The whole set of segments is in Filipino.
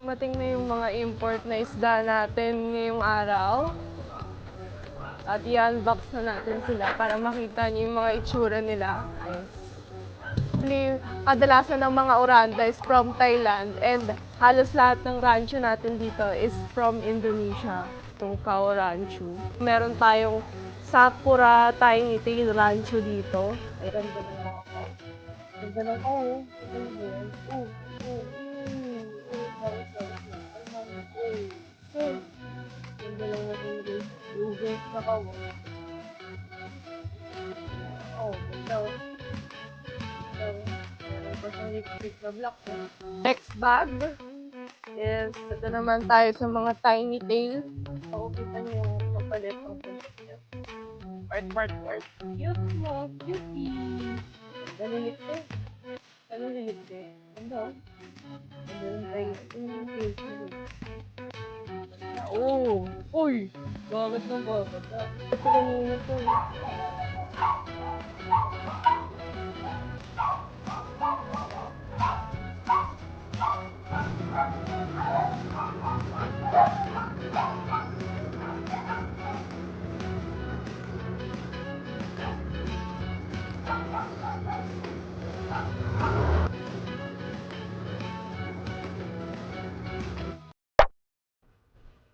Dumating na yung mga import na isda natin ngayong araw. At i-unbox na natin sila para makita niyo yung mga itsura nila. Kadalasan ng mga oranda is from Thailand and halos lahat ng rancho natin dito is from Indonesia. Itong Khao Rancho. Meron tayong Sakura Tiny Tail Rancho dito. Ay, ganda na lang ako. Ganda lang ako. Ganda lang natin yung yogurt na kawo. Oh, ganda. Meron pa siyang lipstick na black. Next bag is, ito naman tayo sa mga tiny tail. Kita niyo yung kapalit ng pulis niya. Part. Cute mo, cutie. Nalilikte. Nalilikte. Ganda. Ganda ng tayo. Oh! Uy! Bagat ng bagat. Ito kanina ito.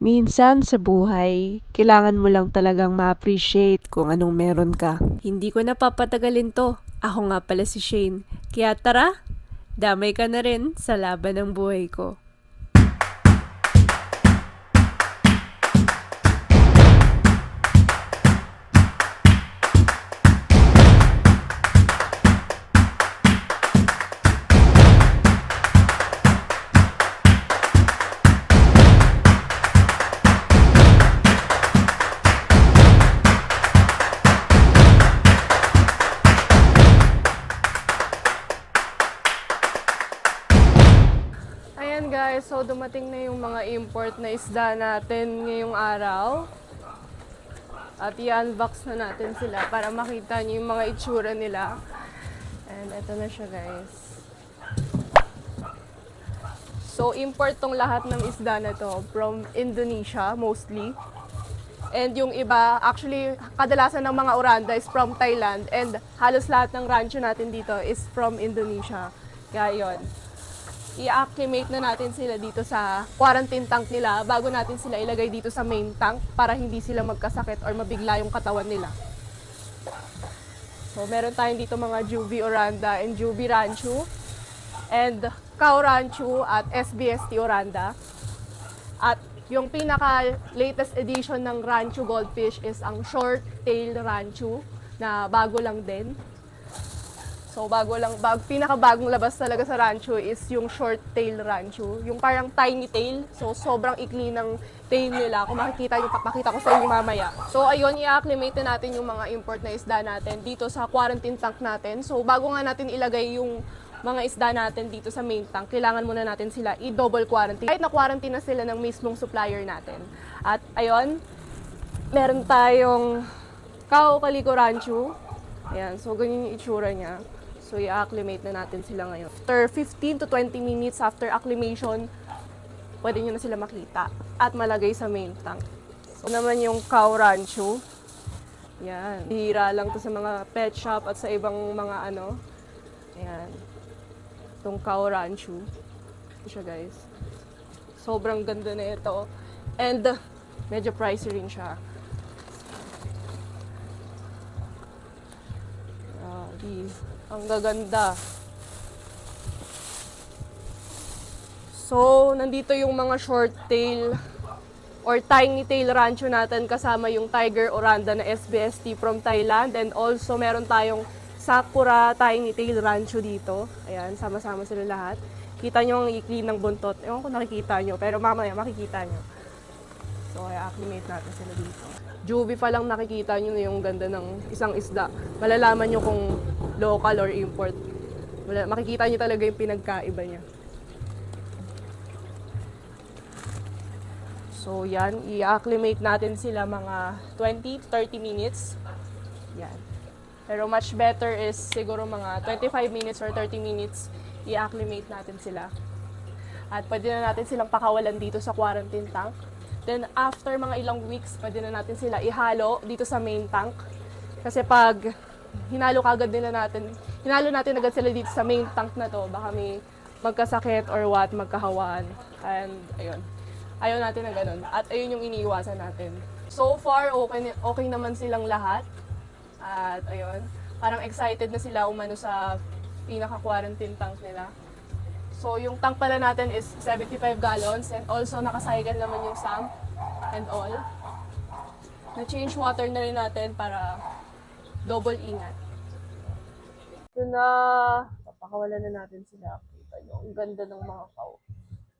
Minsan sa buhay, kailangan mo lang talagang ma-appreciate kung anong meron ka. Hindi ko na papatagalin to. Ako nga pala si Shane. Kaya tara, damay ka na rin sa laban ng buhay ko. Ayan guys, so dumating na yung mga import na isda natin ngayong araw. At i-unbox na natin sila para makita niyo yung mga itsura nila. And ito na siya guys. So import tong lahat ng isda na to from Indonesia mostly. And yung iba, actually kadalasan ng mga oranda is from Thailand. And halos lahat ng rancho natin dito is from Indonesia. Kaya yun. I-acclimate na natin sila dito sa quarantine tank nila bago natin sila ilagay dito sa main tank para hindi sila magkasakit or mabigla yung katawan nila. So, meron tayong dito mga Juvie Oranda and Juvie Rancho and Khao Rancho at SBST Oranda. At yung pinaka-latest edition ng Rancho Goldfish is ang Short Tail Rancho na bago lang din. So, pinakabagong labas talaga sa rancho is yung short tail rancho. Yung parang tiny tail. So, sobrang ikli ng tail nila. Kung makikita nyo, papakita ko sa inyo mamaya. So, ayun, i-acclimate na natin yung mga import na isda natin dito sa quarantine tank natin. So, bago nga natin ilagay yung mga isda natin dito sa main tank, kailangan muna natin sila i-double quarantine. Kahit na quarantine na sila ng mismong supplier natin. At ayun, meron tayong Khao Calico Rancho. Ayan, so ganyan yung itsura niya. So, i-acclimate na natin sila ngayon. After 15 to 20 minutes after acclimation, pwede nyo na sila makita at malagay sa main tank. So, naman yung Khao Rancho. Yan. Hihira lang to sa mga pet shop at sa ibang mga ano. Ayan. Itong Khao Rancho. Ito siya guys. Sobrang ganda na ito. And medyo pricey rin siya. Ang gaganda. So, nandito yung mga short tail or tiny tail rancho natin kasama yung Tiger Oranda na SBST from Thailand. And also, meron tayong Sakura Tiny Tail Rancho dito. Ayan, sama-sama sila lahat. Kita nyo ang ikli ng buntot. Ewan ko nakikita nyo, pero mamaya makikita nyo. So, i-acclimate natin sila dito. Juvie pa lang nakikita nyo na yung ganda ng isang isda. Malalaman nyo kung local or import. Makikita nyo talaga yung pinagkaiba niya. So yan, i-acclimate natin sila mga 20-30 minutes. Yan. Pero much better is siguro mga 25 minutes or 30 minutes i-acclimate natin sila. At pwede na natin silang pakawalan dito sa quarantine tank. Then after mga ilang weeks, pwede na natin sila ihalo dito sa main tank. Kasi pag hinalo natin agad sila dito sa main tank na to, baka may magkasakit or what, magkahawaan. And ayun, ayaw natin na ganun. At ayun yung iniiwasan natin. So far, okay naman silang lahat. At ayun, parang excited na sila umano sa pinaka-quarantine tank nila. So yung tank pala natin is 75 gallons and also nakacycle naman yung sump and all. Na-change water na rin natin para double ingat. Ito na, papakawalan na natin sila. Kita nyo, ang ganda ng mga cow.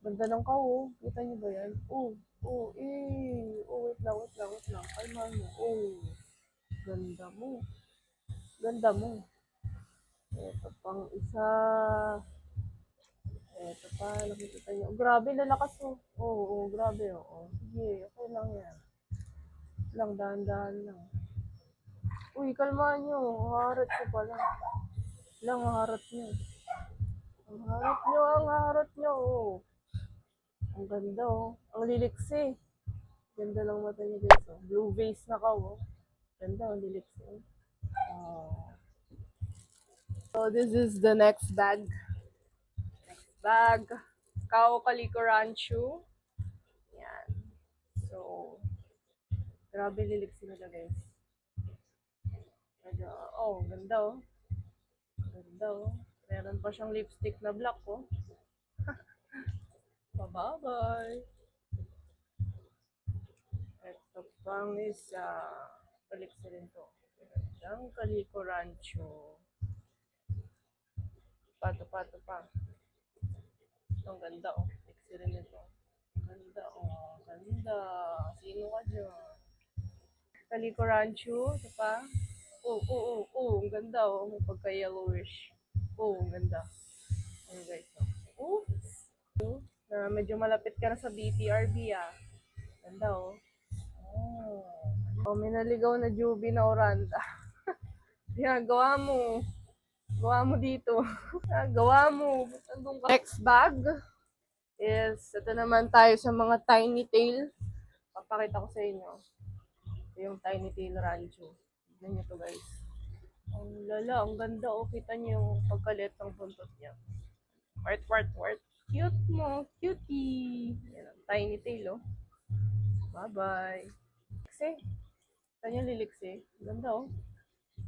Ganda ng cow, oh. Kita nyo ba yan? Wait lang. Kalma mo. Ganda mo. Ganda mo. Ito pang isa. Ito pa, nakikita nyo. Grabe, lalakas oh. Grabe oh. Sige, okay lang yan. Dahan-dahan lang. Uy, kalma nyo. Harat ko pala. Harat nyo. Ang harat nyo. Oh. Ang ganda oh. Ang liliksi. Ganda lang mata nyo guys oh. Blue vase na ka oh. Ganda, ang liliksi. Oh. So this is the next bag. Cow Calico Rancho. Yan. So, grabe liliksi nila guys. Ganda oh. Ganda oh. Meron pa siyang lipstick na black oh. Bye-bye. Ito pang isa. Liliksi rin to. Ang Calico Rancho. Pato pa. Ang ganda oh. Liliksi rin ito. Ganda oh. Ganda. Sino ka dyan? Calico Rancho. Ito pa. Ang ganda oh. May pagka-yellowish. Ang ganda. Ayan guys. Medyo malapit ka na sa BTRB ah. Ganda oh. May naligaw na Juby na Oranda. Yan, gawa mo dito. Gawa mo. Next bag is, ito naman tayo sa mga tiny tail. Papakita ko sa inyo. Ito yung tiny tail rancho. Tignan nyo to guys. Ang lala, ang ganda oh. Kita nyo yung pagkalit ng buntot niya. Wart. Cute mo, cutie. Yan ang tiny tail oh. Bye-bye. Liksi. Ito nyo liliksi. Ganda oh.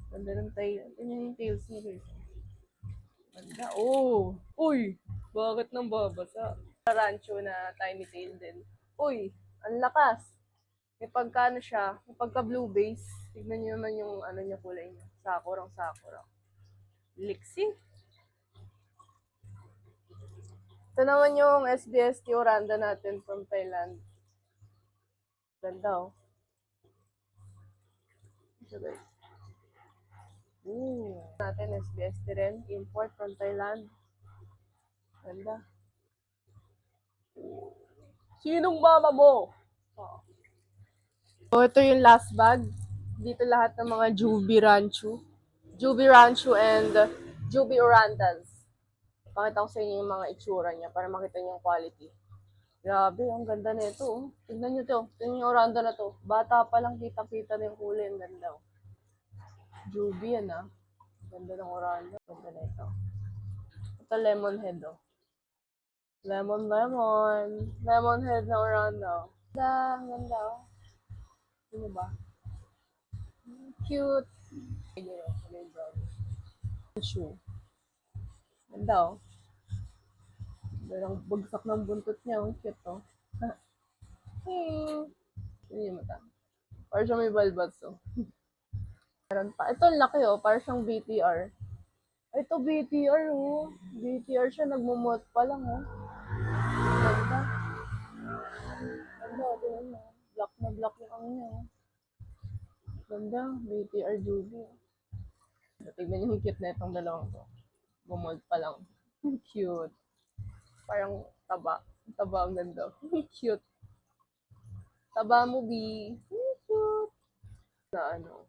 Ganda ng tail. Ito yung tails niya guys. Ganda. Uy! Bakit nang babasa? Rancho na tiny tail din. Uy! Ang lakas. May pagkano siya. May pagka blue base. Tignan nyo naman yung ano niya kulay niya. Sakura. Liksi. Ito naman yung SBST Oranda natin from Thailand. Ganda oh. Ito guys. Natin SBST rin. Import from Thailand. Ganda. Sinong mama mo? So, ito yung last bag. Dito lahat ng mga Juby Rancho and Juby Orandas. Pakita ko sa inyo yung mga itsura niya para makita niyo yung quality. Grabe, ang ganda na ito. Oh. Tignan nyo to. Tignan yung Oranda na to. Bata pa lang kita-kita na yung kulay. Ang ganda. Oh. Juby yan ah. Ganda ng Oranda. Ganda na ito. Ito lemon head oh. Lemon head na Oranda. Ganda oh. Ano ba? Cute. Shoe. Ganda oh. Darang bagsak ng buntot niya. Ang cute oh. Ano yung mata? Parang siya may balbats oh. Meron pa. Ito ang laki oh. Parang siyang BTR. Ito BTR oh. BTR siya. Nagmumot pa lang oh. Ganda. Ganda. Black na black yung ang niya oh. Ganda. BTR Juby oh. Tignan niyo yung cute na itong dalawang to. Bumod pa lang. Cute. Parang taba. Taba ang ganda. Cute. Taba mo, B. Cute. Na ano.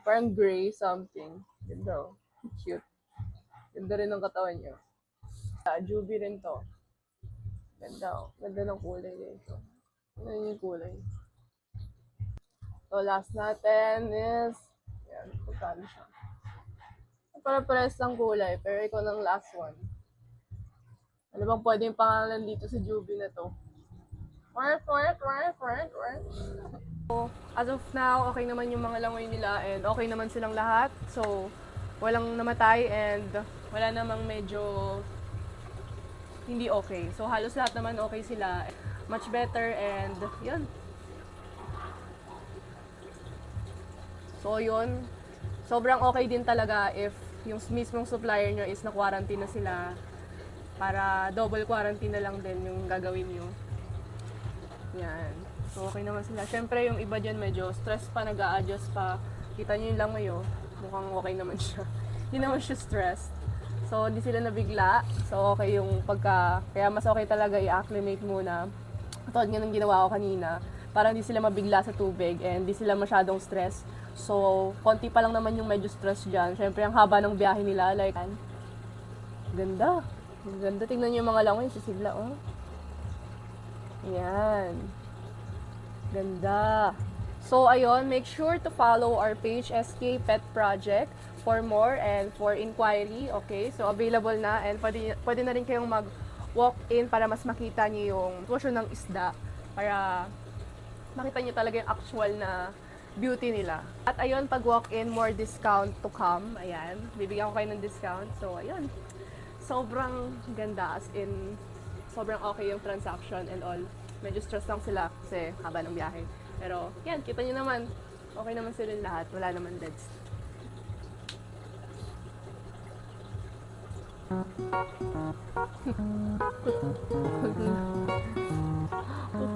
Parang gray something. Ganda oh. Cute. Ganda rin ang katawan niya. Juby rin to. Ganda, oh. Ganda ng kulay dito. Ano yung kulay? So, last natin is, yan, pagkano siya. Para-pares ng kulay, pero ikaw ng last one. Ano bang pwede yung pangalan dito sa Juby na to? Work. So, as of now, okay naman yung mga langoy nila and okay naman silang lahat. So, walang namatay and wala namang medyo hindi okay. So, halos lahat naman okay sila. Much better and yun. So, yun. Sobrang okay din talaga if yung mismong supplier nyo is na-quarantine na sila para double quarantine na lang din yung gagawin nyo. Yan. So, okay naman sila. Siyempre, yung iba dyan medyo stress pa, nag-a-adjust pa. Kita nyo yung langoy, oh. Mukhang okay naman siya. Hindi naman siya stressed. So, hindi sila nabigla. So, okay yung kaya mas okay talaga i-acclimate muna. Katulad nga ng ginawa ko kanina. Para hindi sila mabigla sa tubig and hindi sila masyadong stress. So, konti pa lang naman yung medyo stress dyan. Siyempre, ang haba ng biyahe nila. Like, ganda. Ganda. Tingnan nyo yung mga langoy. Sisigla, oh. Yan. Ganda. So, ayun, make sure to follow our page, SK Pet Project, for more and for inquiry, okay? So, available na and pwede na rin kayong mag-walk-in para mas makita niyo yung portion ng isda para makita niyo talaga yung actual na beauty nila. At ayun, pag walk-in, more discount to come. Ayan, bibigyan ko kayo ng discount. So, ayun, sobrang ganda as in sobrang okay yung transaction and all. Medyo stress lang sila kasi haba ng biyahe. Pero, yan, kita nyo naman. Okay naman sila lahat. Wala naman deads.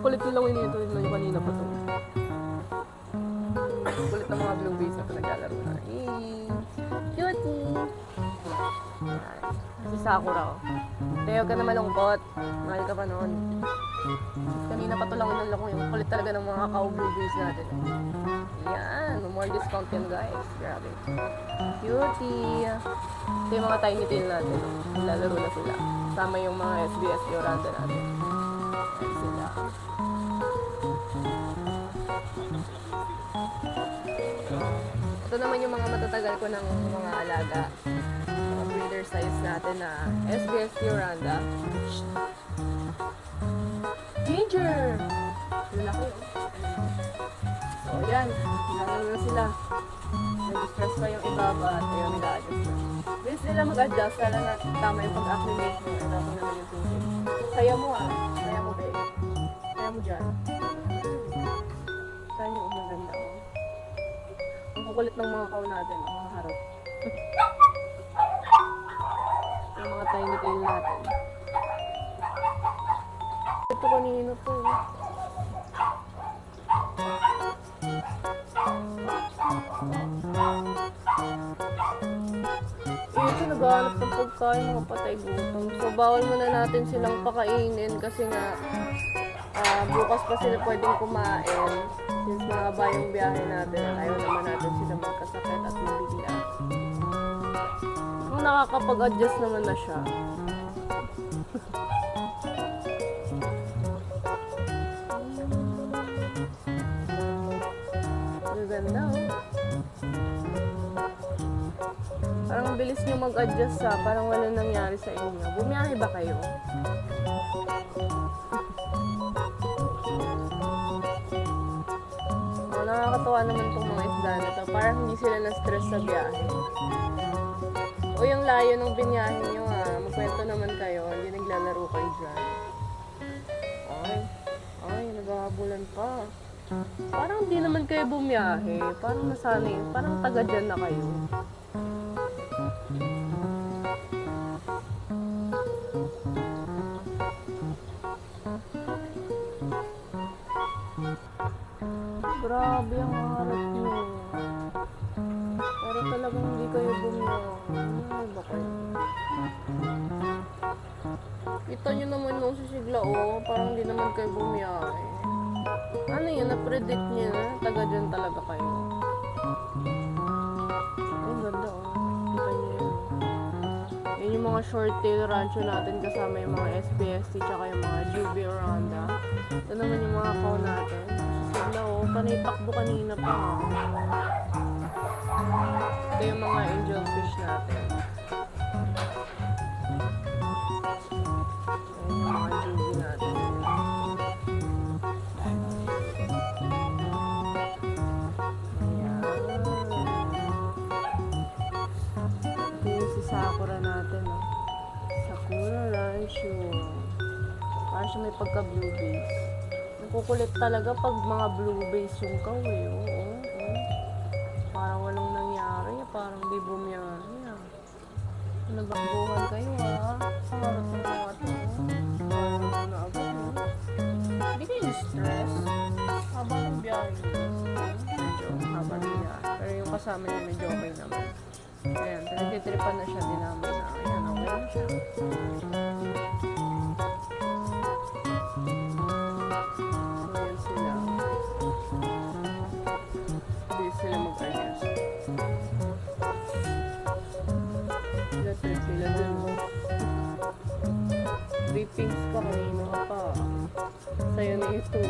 Kulit nila ko inito nyo kanina pa to. Kulit ng mga blueberries na pinaglalaro na. Cutie! Si Sakura, oh. Teo ka na malungkot. Mahal ka pa noon. Kanina pa to lang inulak ko yung kulit talaga ng mga cow-blueberries natin. Yan, more discount yan guys. Grabe. Cutie! Ito yung mga tiny tail natin. Lalaro na sila. Sama yung mga SBS Yoranda natin. Yan sila. Ito naman yung mga matatagal ko ng mga alaga. Mga breeder size natin na SBS Yoranda. Danger! Lalaki. So, yan. Lalaro na sila. Nag-stress pa yung iba ba at ayaw nila-adjust na. Bilis nila mag-adjust, kala na tama yung pag-acclimate mo. Ito ako naman yung thinking. Kaya mo Kaya mo, babe. Kaya mo dyan. Kaya nyo maganda. Ang kukulit ng mga kaw natin. Ang mga harap. Yung mga tiny tail natin. Ito kanino to. Ito naghahanap ng pagkain, mga patay gutom. So, bawal muna natin silang pakainin kasi nga bukas pa sila pwedeng kumain. Since mahaba yung biyahe natin, ayaw naman natin sila magkasakit at mabigla. Kung nakakapag-adjust naman na siya. Ganda, oh. Parang ang bilis nyo mag-adjust parang wala nangyari sa inyo. Bumiyahe ba kayo? Nakakatawa naman itong mga isda na to. Parang hindi sila na-stress sa biyahe. O yung layo ng binyahe nyo magkwento naman kayo. Hindi naglalaro kayo dyan. Ay, naghahabulan pa. Parang hindi naman kayo bumiyahe. Parang nasanay. Parang taga dyan na kayo. Grabe ang harap nyo. Pero talagang hindi kayo bumiyahe. Ano ba kayo? Kita nyo naman yung sisigla, oh. Parang hindi naman kayo bumiyahe. Ano yun? Na-predict nyo na? Taga dyan talaga kayo. Ay, ganda, oh. Kita nyo yun. Yan yung mga short tail rancho natin kasama yung mga SPST tsaka yung mga Juvie Oranda. Ito naman yung mga cow natin. Sila panay takbo kanina pa. Ito yung mga angel fish natin. Ayan yung mga Juvie natin. Si Sakura natin, no? Sakura Rancho. Parang siya may pagka-blue base. Nakukulit talaga pag mga blue base yung kaw, eh. Oo. Parang walang nangyari. Parang di bumiyari, ah. Nabakbuhan kayo, ah. Parang sa mga to. Parang na agad, no? Hindi kayo stress. Haba ng biyahe. Medyo haba ng biyahe. Pero yung kasama niya medyo okay naman. Ayan, pinagtitripan na siya din namin na. Ayan, okay na siya. Ayan sila. Hindi sila mag-adjust. Sila sila dun. Drippings ka kanina ka pa. Sa'yo na ito.